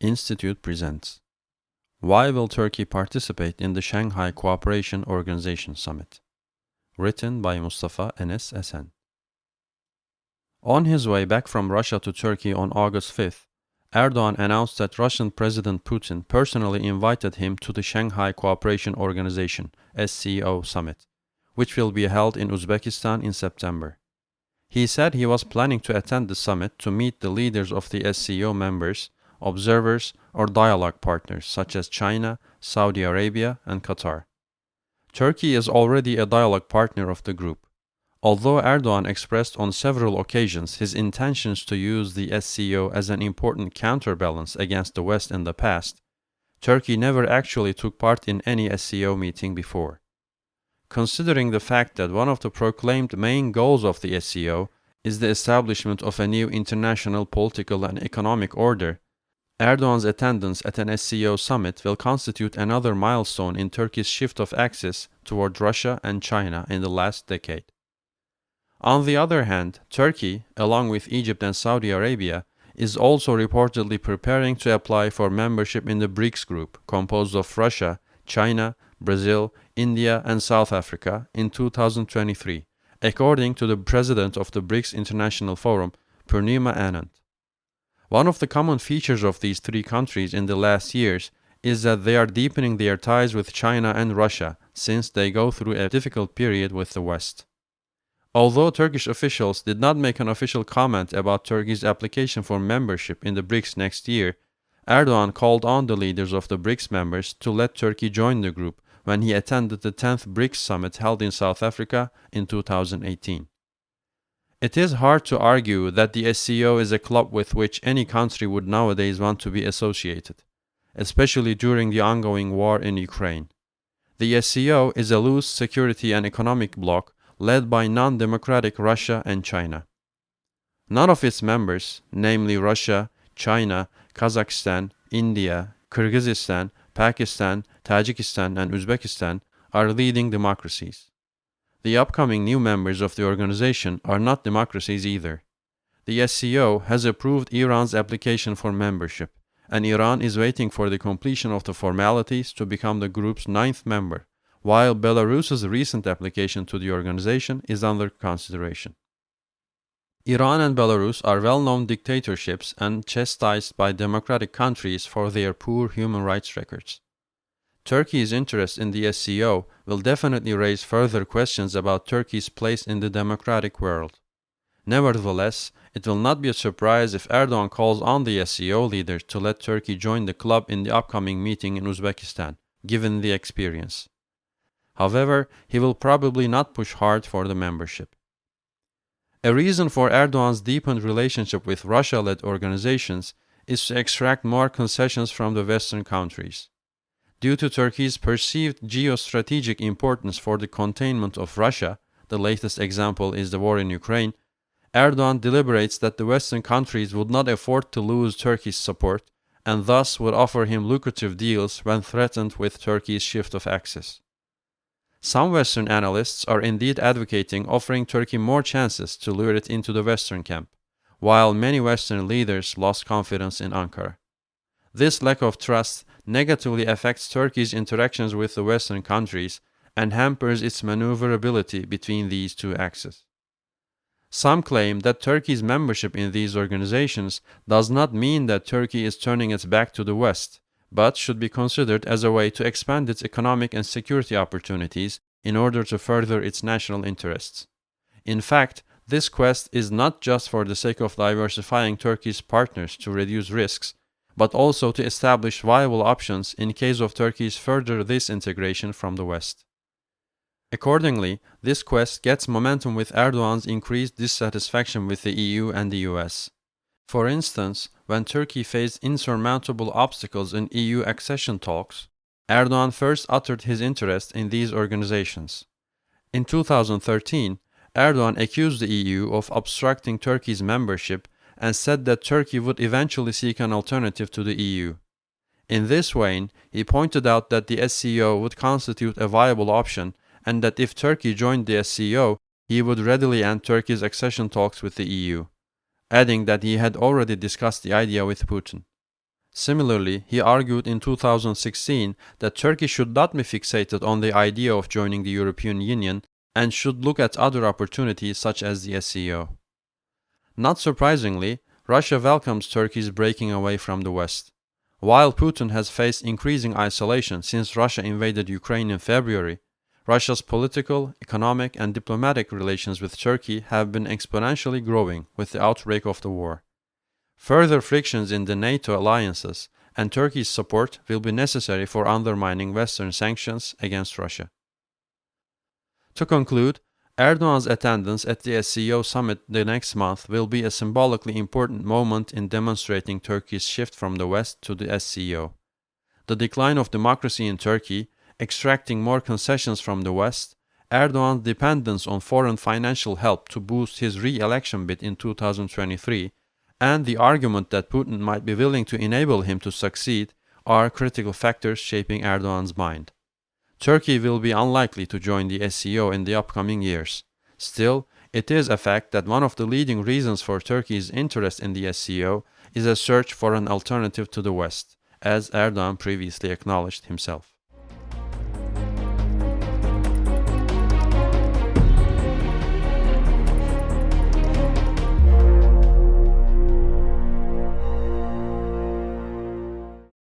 Institute presents Why Will Turkey Participate in the Shanghai Cooperation Organization Summit? Written by Mustafa Enes Esen. On his way back from Russia to Turkey on August 5th, Erdogan announced that Russian President Putin personally invited him to the Shanghai Cooperation Organization (SCO) summit, which will be held in Uzbekistan in September. He said he was planning to attend the summit to meet the leaders of the SCO members, observers, or dialogue partners such as China, Saudi Arabia, and Qatar. Turkey is already a dialogue partner of the group. Although Erdogan expressed on several occasions his intentions to use the SCO as an important counterbalance against the West in the past, Turkey never actually took part in any SCO meeting before. Considering the fact that one of the proclaimed main goals of the SCO is the establishment of a new international political and economic order, Erdogan's attendance at an SCO summit will constitute another milestone in Turkey's shift of axis toward Russia and China in the last decade. On the other hand, Turkey, along with Egypt and Saudi Arabia, is also reportedly preparing to apply for membership in the BRICS group, composed of Russia, China, Brazil, India, and South Africa, in 2023, according to the president of the BRICS International Forum, Purnima Anand. One of the common features of these three countries in the last years is that they are deepening their ties with China and Russia since they go through a difficult period with the West. Although Turkish officials did not make an official comment about Turkey's application for membership in the BRICS next year, Erdogan called on the leaders of the BRICS members to let Turkey join the group when he attended the 10th BRICS summit held in South Africa in 2018. It is hard to argue that the SCO is a club with which any country would nowadays want to be associated, especially during the ongoing war in Ukraine. The SCO is a loose security and economic bloc led by non-democratic Russia and China. None of its members, namely Russia, China, Kazakhstan, India, Kyrgyzstan, Pakistan, Tajikistan, and Uzbekistan, are leading democracies. The upcoming new members of the organization are not democracies either. The SCO has approved Iran's application for membership, and Iran is waiting for the completion of the formalities to become the group's 9th member, while Belarus's recent application to the organization is under consideration. Iran and Belarus are well-known dictatorships and chastised by democratic countries for their poor human rights records. Turkey's interest in the SCO will definitely raise further questions about Turkey's place in the democratic world. Nevertheless, it will not be a surprise if Erdogan calls on the SCO leaders to let Turkey join the club in the upcoming meeting in Uzbekistan, given the experience. However, he will probably not push hard for the membership. A reason for Erdogan's deepened relationship with Russia-led organizations is to extract more concessions from the Western countries. Due to Turkey's perceived geostrategic importance for the containment of Russia, the latest example is the war in Ukraine, Erdogan deliberates that the Western countries would not afford to lose Turkey's support and thus would offer him lucrative deals when threatened with Turkey's shift of axis. Some Western analysts are indeed advocating offering Turkey more chances to lure it into the Western camp, while many Western leaders lost confidence in Ankara. This lack of trust negatively affects Turkey's interactions with the Western countries and hampers its maneuverability between these two axes. Some claim that Turkey's membership in these organizations does not mean that Turkey is turning its back to the West, but should be considered as a way to expand its economic and security opportunities in order to further its national interests. In fact, this quest is not just for the sake of diversifying Turkey's partners to reduce risks, but also to establish viable options in case of Turkey's further disintegration from the West. Accordingly, this quest gets momentum with Erdogan's increased dissatisfaction with the EU and the US. For instance, when Turkey faced insurmountable obstacles in EU accession talks, Erdogan first uttered his interest in these organizations. In 2013, Erdogan accused the EU of obstructing Turkey's membership and said that Turkey would eventually seek an alternative to the EU. In this vein, he pointed out that the SCO would constitute a viable option and that if Turkey joined the SCO, he would readily end Turkey's accession talks with the EU, adding that he had already discussed the idea with Putin. Similarly, he argued in 2016 that Turkey should not be fixated on the idea of joining the European Union and should look at other opportunities such as the SCO. Not surprisingly, Russia welcomes Turkey's breaking away from the West. While Putin has faced increasing isolation since Russia invaded Ukraine in February, Russia's political, economic, and diplomatic relations with Turkey have been exponentially growing with the outbreak of the war. Further frictions in the NATO alliances and Turkey's support will be necessary for undermining Western sanctions against Russia. To conclude, Erdogan's attendance at the SCO summit the next month will be a symbolically important moment in demonstrating Turkey's shift from the West to the SCO. The decline of democracy in Turkey, extracting more concessions from the West, Erdogan's dependence on foreign financial help to boost his re-election bid in 2023, and the argument that Putin might be willing to enable him to succeed are critical factors shaping Erdogan's mind. Turkey will be unlikely to join the SCO in the upcoming years. Still, it is a fact that one of the leading reasons for Turkey's interest in the SCO is a search for an alternative to the West, as Erdogan previously acknowledged himself.